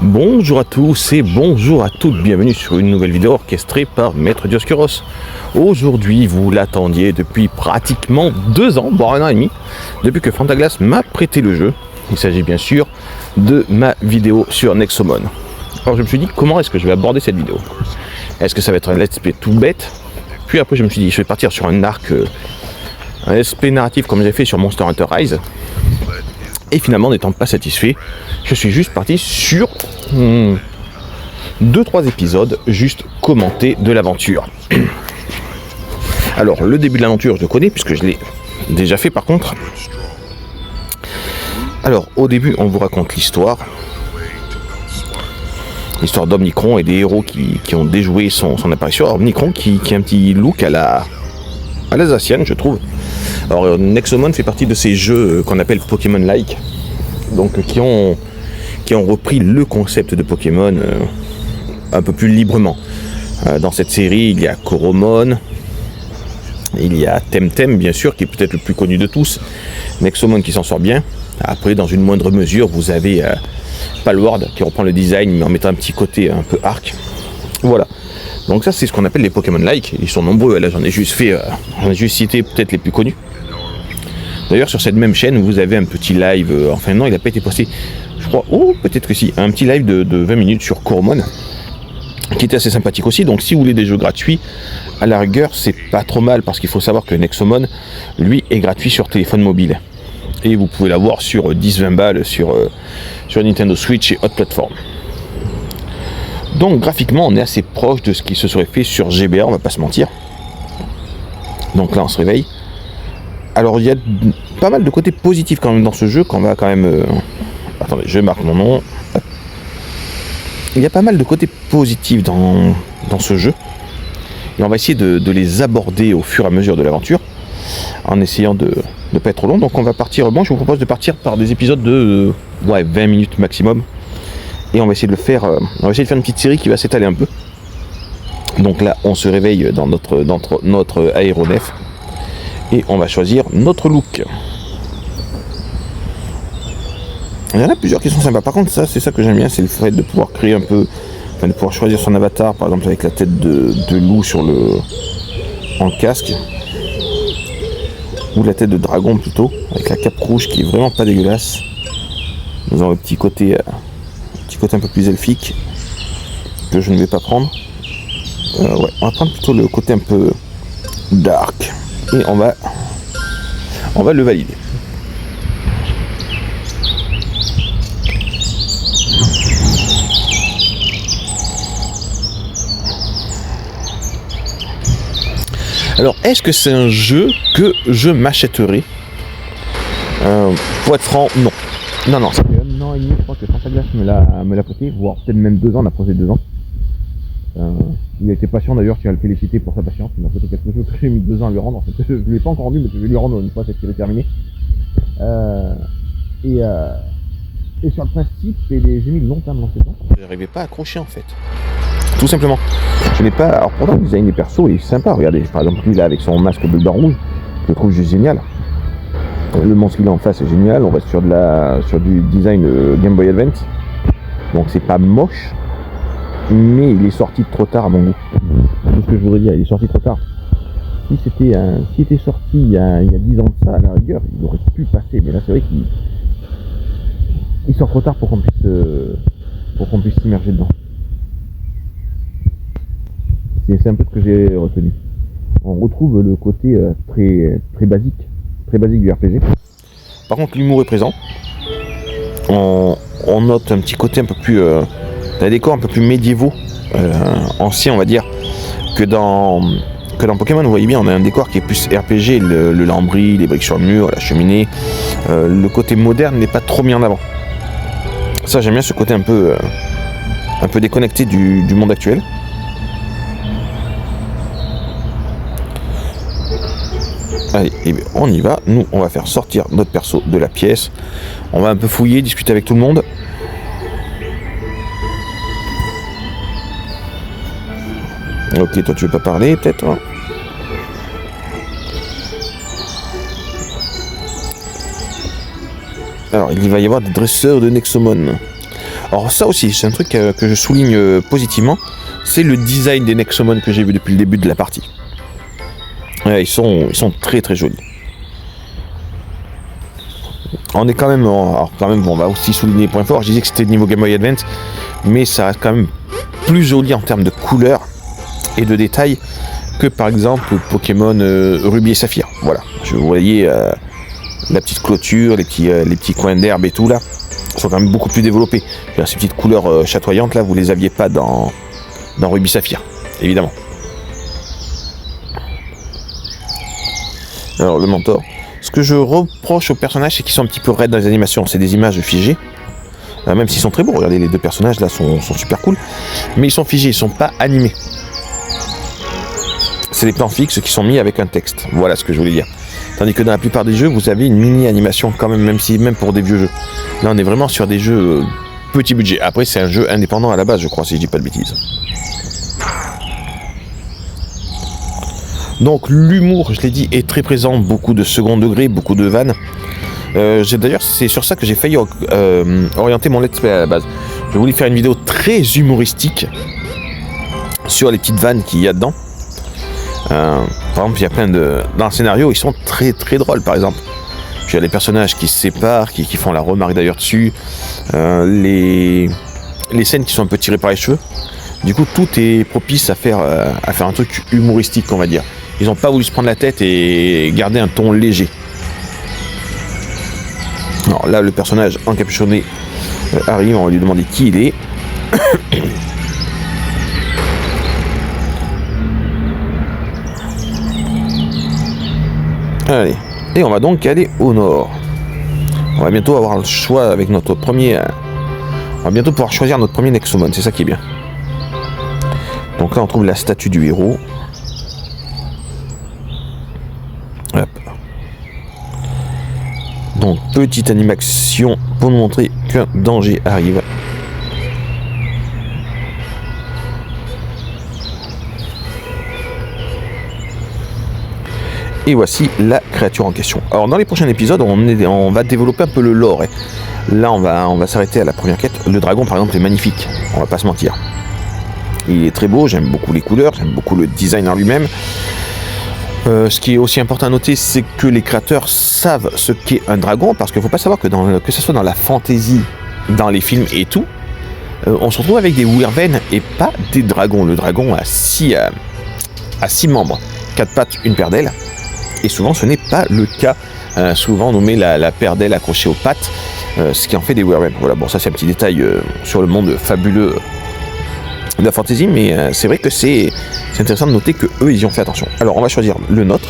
Bonjour à tous et bonjour à toutes, bienvenue sur une nouvelle vidéo orchestrée par Maître Dioscuros. Aujourd'hui, vous l'attendiez depuis pratiquement 2 ans, voire 1 an et demi, depuis que Fantasglass m'a prêté le jeu. Il s'agit bien sûr de ma vidéo sur Nexomon. Alors je me suis dit, comment est-ce que je vais aborder cette vidéo? Est-ce que ça va être un let's play tout bête? Puis après je me suis dit, je vais partir sur un arc, un let's play narratif comme j'ai fait sur Monster Hunter Rise. Et finalement, n'étant pas satisfait, je suis juste parti sur 2-3 épisodes juste commentés de l'aventure. Alors, le début de l'aventure, je le connais puisque je l'ai déjà fait par contre. Alors, au début, on vous raconte l'histoire d'Omnicron et des héros qui ont déjoué son apparition. Alors, Omnicron qui a un petit look à l'Alsacienne, je trouve. Alors, Nexomon fait partie de ces jeux qu'on appelle Pokémon-like, donc qui ont repris le concept de Pokémon un peu plus librement. Dans cette série, il y a Coromon, il y a Temtem, bien sûr, qui est peut-être le plus connu de tous, Nexomon qui s'en sort bien. Après, dans une moindre mesure, vous avez Palward qui reprend le design, mais en mettant un petit côté un peu arc. Voilà. Donc ça, c'est ce qu'on appelle les Pokémon-like. Ils sont nombreux. Là, j'en ai juste cité peut-être les plus connus. D'ailleurs, sur cette même chaîne, vous avez un petit live. Enfin, non, il n'a pas été posté. Je crois. Oh, peut-être que si. Un petit live de 20 minutes sur Coromon, qui était assez sympathique aussi. Donc, si vous voulez des jeux gratuits, à la rigueur, c'est pas trop mal parce qu'il faut savoir que Nexomon, lui, est gratuit sur téléphone mobile. Et vous pouvez l'avoir sur 10-20 balles sur Nintendo Switch et autres plateformes. Donc graphiquement on est assez proche de ce qui se serait fait sur GBA, on va pas se mentir. Donc là on se réveille. Alors il y a pas mal de côtés positifs quand même dans ce jeu, qu'on va quand même... Attendez, je marque mon nom. Il y a pas mal de côtés positifs dans ce jeu. Et on va essayer de les aborder au fur et à mesure de l'aventure, en essayant de ne pas être trop long. Donc on va partir, je vous propose de partir par des épisodes de 20 minutes maximum. Et on va essayer de faire une petite série qui va s'étaler un peu. Donc là, on se réveille dans notre aéronef et on va choisir notre look. Il y en a plusieurs qui sont sympas. Par contre, ça, c'est ça que j'aime bien, c'est le fait de pouvoir créer un peu, de pouvoir choisir son avatar, par exemple avec la tête de loup en casque, ou la tête de dragon plutôt, avec la cape rouge qui est vraiment pas dégueulasse. Nous avons le petit côté un peu plus elfique que je ne vais pas prendre. On va prendre plutôt le côté un peu dark et on va le valider. Alors, est-ce que c'est un jeu que je m'achèterai? Pour être franc, non. Non, ça fait 1 an et demi, je crois que Fantasglass me l'a prêté, voire peut-être même 2 ans, on a posé 2 ans. Il a été patient d'ailleurs, je tiens à le féliciter pour sa patience, il m'a prêté quelque chose que j'ai mis 2 ans à lui rendre, en fait. Je ne l'ai pas encore rendu, mais je vais lui rendre une fois cette série terminée. Et sur le principe, j'ai mis longtemps dans ces temps. Je n'arrivais pas à accrocher en fait. Tout simplement. Je n'ai pas. Alors pourtant le design des persos est sympa, regardez, par exemple lui là avec son masque bleu blanc rouge, je le trouve juste génial. Le monstre qu'il a en face est génial, on reste sur du design Game Boy Advance. Donc c'est pas moche, mais il est sorti trop tard à mon goût. C'est ce que je voudrais dire, il est sorti trop tard. Si était sorti il y a 10 ans de ça, à la rigueur, il aurait pu passer, mais là c'est vrai qu'il sort trop tard pour qu'on puisse s'immerger dedans. C'est un peu ce que j'ai retenu. On retrouve le côté très basique du RPG. Par contre, l'humour est présent. On note un petit côté un peu plus... des décors un peu plus médiévaux, anciens on va dire, que dans Pokémon. Vous voyez bien, on a un décor qui est plus RPG, le lambris, les briques sur le mur, la cheminée. Le côté moderne n'est pas trop mis en avant. Ça, j'aime bien ce côté un peu déconnecté du monde actuel. Allez, et bien, on y va. Nous, on va faire sortir notre perso de la pièce. On va un peu fouiller, discuter avec tout le monde. Ok, toi tu veux pas parler, peut-être hein? Alors, il va y avoir des dresseurs de Nexomon. Alors ça aussi, c'est un truc que je souligne positivement, c'est le design des Nexomon que j'ai vu depuis le début de la partie. Ouais, ils sont très très jolis. On est quand même, bon, on va aussi souligner les points forts. Je disais que c'était le niveau Game Boy Advance, mais ça reste quand même plus joli en termes de couleurs et de détails que par exemple Pokémon Ruby et Saphir. Voilà, vous voyez la petite clôture, les petits coins d'herbe et tout là, sont quand même beaucoup plus développés. Ces petites couleurs chatoyantes là, vous les aviez pas dans Ruby Saphir, évidemment. Alors le mentor. Ce que je reproche aux personnages, c'est qu'ils sont un petit peu raides dans les animations. C'est des images figées. Même s'ils sont très beaux. Regardez, les deux personnages là sont super cool. Mais ils sont figés, ils sont pas animés. C'est des plans fixes qui sont mis avec un texte. Voilà ce que je voulais dire. Tandis que dans la plupart des jeux, vous avez une mini-animation quand même, même pour des vieux jeux. Là, on est vraiment sur des jeux petit budget. Après, c'est un jeu indépendant à la base, je crois, si je dis pas de bêtises. Donc l'humour, je l'ai dit, est très présent, beaucoup de second degré, beaucoup de vannes. D'ailleurs, c'est sur ça que j'ai failli orienter mon let's play à la base. Je voulais faire une vidéo très humoristique sur les petites vannes qu'il y a dedans. Par exemple, il y a plein de... Dans le scénario, ils sont très très drôles, par exemple. Il y a les personnages qui se séparent, qui font la remarque d'ailleurs dessus. Les scènes qui sont un peu tirées par les cheveux. Du coup, tout est propice à faire un truc humoristique, on va dire. Ils n'ont pas voulu se prendre la tête et garder un ton léger. Alors là, le personnage encapuchonné arrive, on va lui demander qui il est. Allez, et on va donc aller au nord. On va bientôt avoir le choix avec notre premier... on va bientôt pouvoir choisir notre premier Nexomon, c'est ça qui est bien. Donc là, on trouve la statue du héros. Hop. Donc, petite animation pour nous montrer qu'un danger arrive. Et voici la créature en question. Alors, dans les prochains épisodes, on va développer un peu le lore. Là, on va s'arrêter à la première quête. Le dragon, par exemple, est magnifique. On va pas se mentir. Il est très beau, j'aime beaucoup les couleurs, j'aime beaucoup le design en lui-même. Ce qui est aussi important à noter, c'est que les créateurs savent ce qu'est un dragon, parce qu'il ne faut pas savoir que ce soit dans la fantasy, dans les films et tout, on se retrouve avec des wyverns et pas des dragons. Le dragon a 6 membres, 4 pattes, une paire d'ailes, et souvent ce n'est pas le cas. Souvent on nous met la paire d'ailes accrochée aux pattes, ce qui en fait des wyverns. Voilà, bon, ça c'est un petit détail sur le monde fabuleux de la fantasy, mais c'est vrai que c'est intéressant de noter que eux ils y ont fait attention. Alors on va choisir le nôtre.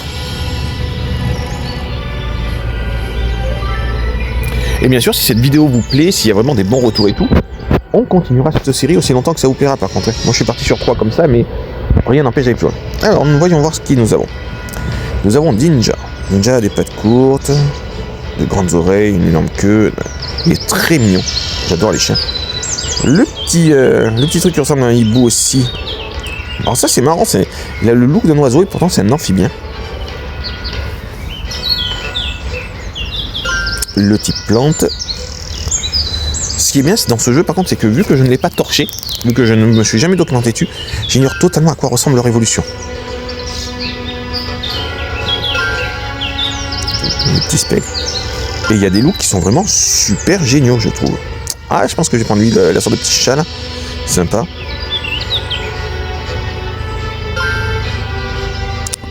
Et bien sûr, si cette vidéo vous plaît, s'il y a vraiment des bons retours et tout, on continuera cette série aussi longtemps que ça vous plaira par contre. Moi je suis parti sur 3 comme ça, mais rien n'empêche d'aller plus loin. Alors voyons voir ce que nous avons. Nous avons Ninja. Ninja a des pattes courtes, de grandes oreilles, une énorme queue. Il est très mignon. J'adore les chiens. Le petit truc qui ressemble à un hibou aussi. Alors ça c'est marrant, il a le look d'un oiseau et pourtant c'est un amphibien. Le type plante. Ce qui est bien c'est dans ce jeu par contre, c'est que vu que je ne l'ai pas torché, vu que je ne me suis jamais documenté dessus, j'ignore totalement à quoi ressemble leur évolution. Les petits specs. Et il y a des looks qui sont vraiment super géniaux, je trouve. Ah, je pense que je vais prendre lui la sorte de petit chat là. Sympa.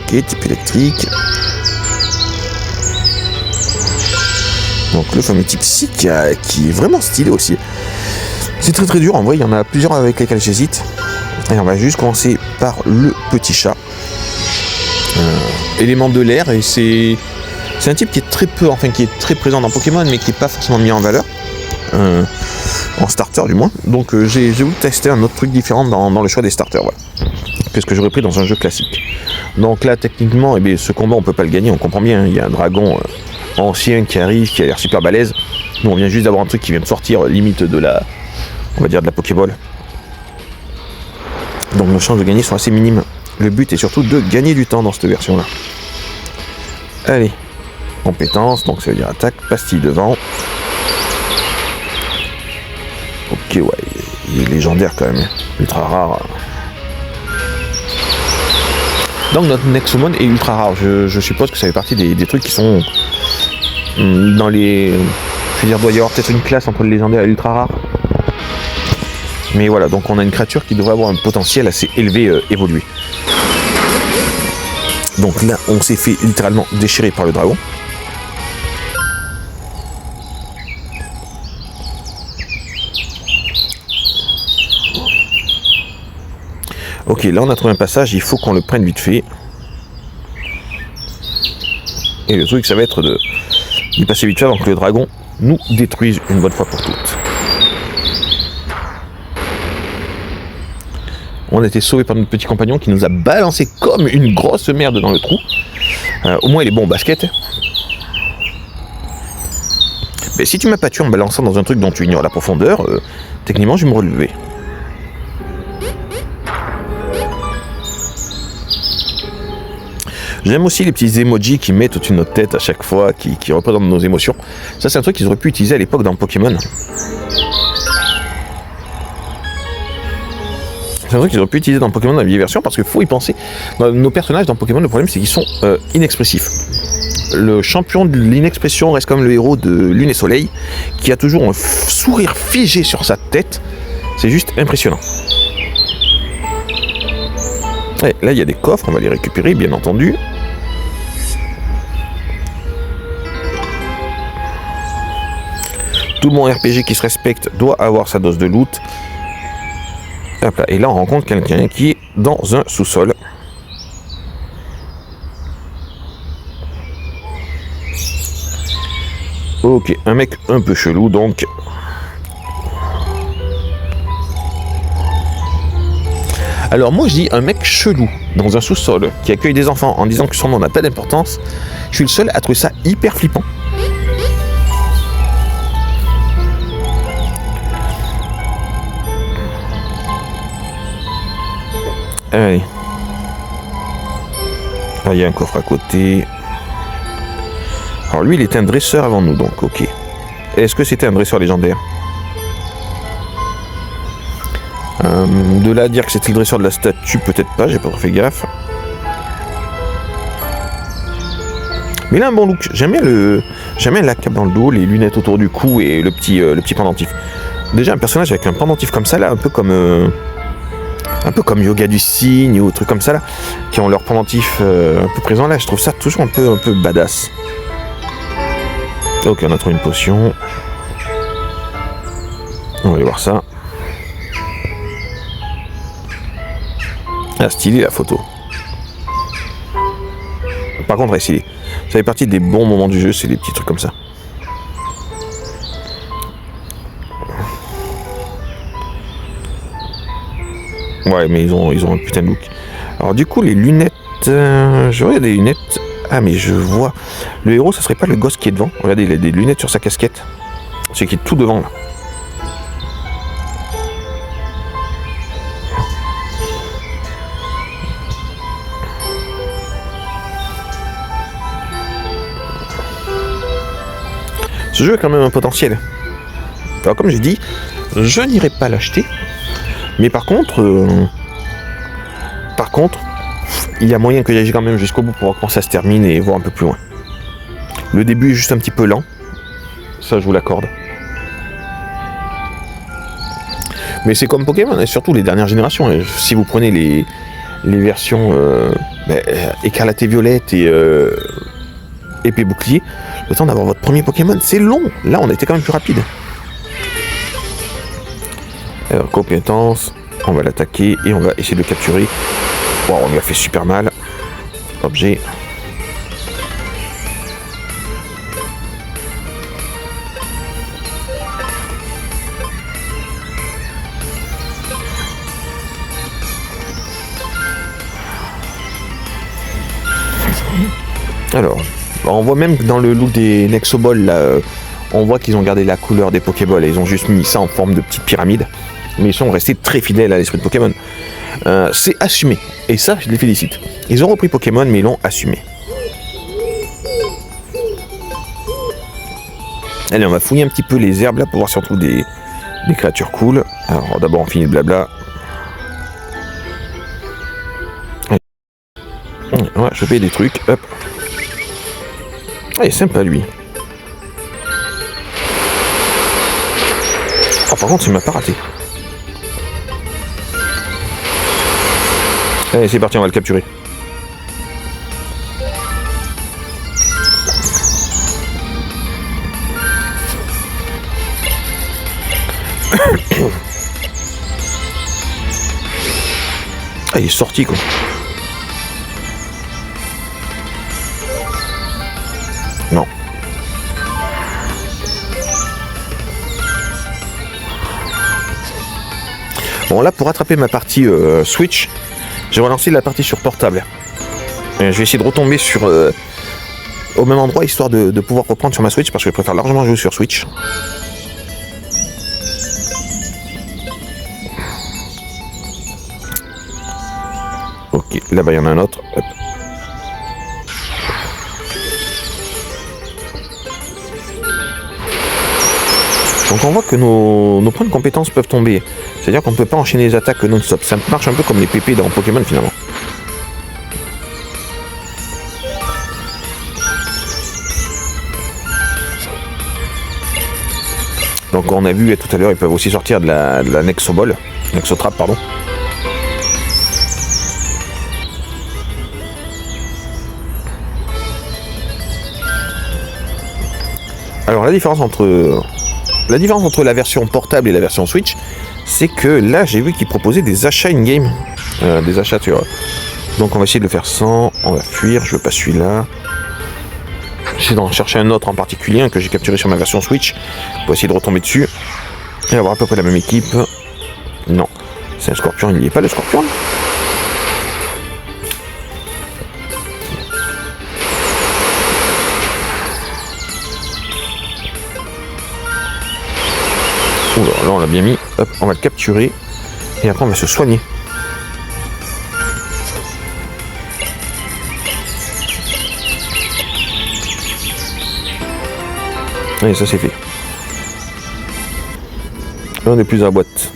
Ok, type électrique. Donc le fameux type C qui est vraiment stylé aussi. C'est très très dur en vrai, il y en a plusieurs avec lesquels j'hésite. Et on va juste commencer par le petit chat. Élément de l'air, et c'est un type qui est très peu, enfin qui est très présent dans Pokémon, mais qui n'est pas forcément mis en valeur. En starter du moins. Donc j'ai voulu tester un autre truc différent dans le choix des starters, voilà. Qu'est-ce que j'aurais pris dans un jeu classique. Donc là techniquement, eh bien, ce combat on peut pas le gagner, on comprend bien, il y a un dragon ancien qui arrive, qui a l'air super balèze. Nous on vient juste d'avoir un truc qui vient de sortir, limite de la, on va dire de la Pokéball. Donc nos chances de gagner sont assez minimes. Le but est surtout de gagner du temps dans cette version là. Allez, compétences, donc ça veut dire attaque, pastille de vent. Ok, Ok, ouais, il est légendaire quand même, ultra rare. Donc notre Nexomon est ultra rare. Je suppose que ça fait partie des trucs qui sont dans les... Je veux dire, doit y avoir peut-être une classe entre le légendaire et l'ultra rare. Mais voilà, donc on a une créature qui devrait avoir un potentiel assez élevé évolué. Donc là, on s'est fait littéralement déchirer par le dragon. Ok, là on a trouvé un passage, il faut qu'on le prenne vite fait. Et le truc, ça va être d'y passer vite fait avant que le dragon nous détruise une bonne fois pour toutes. On a été sauvé par notre petit compagnon qui nous a balancé comme une grosse merde dans le trou. Au moins il est bon au basket. Mais si tu m'as pas tué en me balançant dans un truc dont tu ignores la profondeur, techniquement je vais me relever. J'aime aussi les petits emojis qu'ils mettent au-dessus de notre tête à chaque fois, qui représentent nos émotions. Ça c'est un truc qu'ils auraient pu utiliser à l'époque dans Pokémon. C'est un truc qu'ils auraient pu utiliser dans Pokémon dans la vieille version parce qu'il faut y penser. Nos personnages dans Pokémon, le problème c'est qu'ils sont inexpressifs. Le champion de l'inexpression reste comme le héros de Lune et Soleil qui a toujours un sourire figé sur sa tête. C'est juste impressionnant. Et là il y a des coffres, on va les récupérer bien entendu. Tout bon RPG qui se respecte doit avoir sa dose de loot. Hop là. Et là on rencontre quelqu'un qui est dans un sous-sol. Ok, un mec un peu chelou donc. Alors moi je dis un mec chelou dans un sous-sol qui accueille des enfants en disant que son nom n'a pas d'importance. Je suis le seul à trouver ça hyper flippant. Allez. Là il y a un coffre à côté. Alors lui il était un dresseur avant nous donc ok. Est-ce que c'était un dresseur légendaire ? De là à dire que c'était le dresseur de la statue, peut-être pas, j'ai pas trop fait gaffe. Mais il a un bon look, j'aime bien la cape dans le dos, les lunettes autour du cou et le petit pendentif. Déjà un personnage avec un pendentif comme ça là, un peu comme Yoga du Cygne ou trucs comme ça là, qui ont leur pendentif un peu présent là, je trouve ça toujours un peu badass. Ok, on a trouvé une potion. On va aller voir ça. Ah, stylé la photo. Par contre, stylé. Ça fait partie des bons moments du jeu, c'est des petits trucs comme ça. Ouais, mais ils ont un putain de look. Alors du coup, les lunettes... je regarde des lunettes... Ah, mais je vois... Le héros, ça serait pas le gosse qui est devant. Regardez, il a des lunettes sur sa casquette. C'est qui est tout devant, là. Ce jeu a quand même un potentiel. Alors comme j'ai dit, je n'irai pas l'acheter. Mais par contre, il y a moyen que j'aille quand même jusqu'au bout pour voir comment ça se termine et voir un peu plus loin. Le début est juste un petit peu lent. Ça, je vous l'accorde. Mais c'est comme Pokémon, et surtout les dernières générations. Si vous prenez les versions écarlate et violette et épée bouclier, le temps d'avoir votre premier Pokémon, c'est long. Là, on a été quand même plus rapide. Alors, compétence, on va l'attaquer et on va essayer de le capturer. Wow, on lui a fait super mal. Objet. Alors, on voit même que dans le look des Nexoballs, là, on voit qu'ils ont gardé la couleur des Pokéballs et ils ont juste mis ça en forme de petite pyramide. Mais ils sont restés très fidèles à l'esprit de Pokémon. C'est assumé. Et ça, je les félicite. Ils ont repris Pokémon, mais ils l'ont assumé. Allez, on va fouiller un petit peu les herbes là pour voir si on trouve des Des créatures cool. Alors d'abord on finit le blabla. Ouais, je fais des trucs. Hop. Ah, il est sympa lui. Ah, par contre, il m'a pas raté. Allez, c'est parti, on va le capturer. Ah, il est sorti quoi. Non. Bon, là, pour rattraper ma partie Switch, j'ai relancé la partie sur portable. Je vais essayer de retomber sur au même endroit, histoire de pouvoir reprendre sur ma Switch, parce que je préfère largement jouer sur Switch. Ok, là-bas, il y en a un autre. Hop. Donc on voit que nos points de compétence peuvent tomber. C'est-à-dire qu'on ne peut pas enchaîner les attaques non-stop. Ça marche un peu comme les PP dans Pokémon finalement. Donc on a vu tout à l'heure, ils peuvent aussi sortir de la Nexoball. Nexotrap, pardon. Alors la différence entre la version portable et la version Switch, c'est que là j'ai vu qu'ils proposaient des achats in-game. Des achats, tu vois. Donc on va essayer de le faire sans, on va fuir, je veux pas celui-là. J'essaie d'en chercher un autre en particulier, que j'ai capturé sur ma version Switch, pour essayer de retomber dessus. Et avoir à peu près la même équipe. Non, c'est un scorpion, il n'y est pas le scorpion. Oula, là on l'a bien mis, hop, on va le capturer et après on va se soigner. Allez, ça c'est fait. Là on n'est plus à la boîte.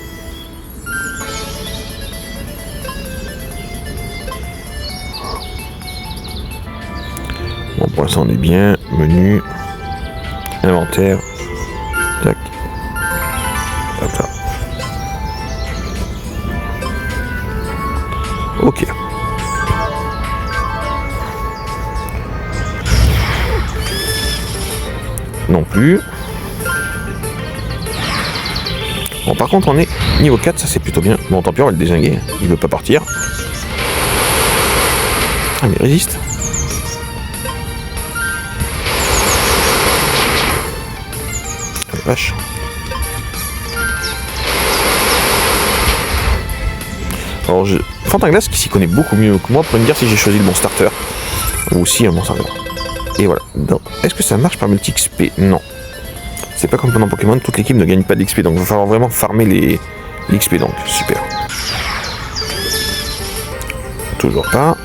Bon, pour l'instant on est bien. Menu, inventaire, tac. Attends. Ok. Non plus. Bon, par contre on est niveau 4, ça c'est plutôt bien. Bon, tant pis, on va le dézinguer. Il veut pas partir. Ah, mais il résiste. Ah, vache. Alors, Fantaglas, qui s'y connaît beaucoup mieux que moi, pourrait me dire si j'ai choisi le bon starter. Ou si un bon starter. Et voilà. Est-ce que ça marche par multi-XP? Non. C'est pas comme pendant Pokémon, toute l'équipe ne gagne pas d'XP, donc il va falloir vraiment farmer les XP, donc super. Toujours pas.